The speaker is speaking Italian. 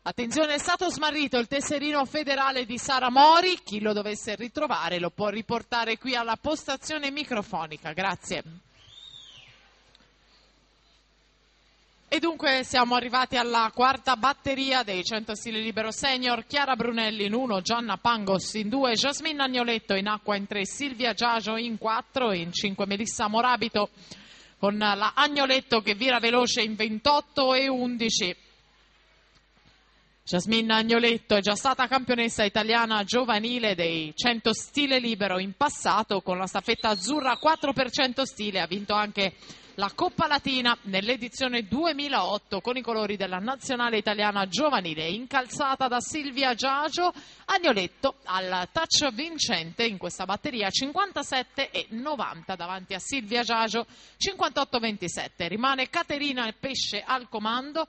Attenzione, è stato smarrito il tesserino federale di Sara Mori. Chi lo dovesse ritrovare lo può riportare qui alla postazione microfonica. Grazie. E dunque siamo arrivati alla quarta batteria dei 100 stile libero senior. Chiara Brunelli in 1, Gianna Pangos in 2, Jasmine Agnoletto in acqua in 3, Silvia Giagio in 4, in 5 Melissa Morabito con la Agnoletto che vira veloce in 28 e 11. Jasmine Agnoletto è già stata campionessa italiana giovanile dei 100 stile libero in passato con la staffetta azzurra 4% stile, ha vinto anche la Coppa Latina nell'edizione 2008 con i colori della nazionale italiana giovanile, incalzata da Silvia Giagio. Agnoletto al touch vincente in questa batteria 57 e 90 davanti a Silvia Giagio 58-27. Rimane Caterina Pesce al comando.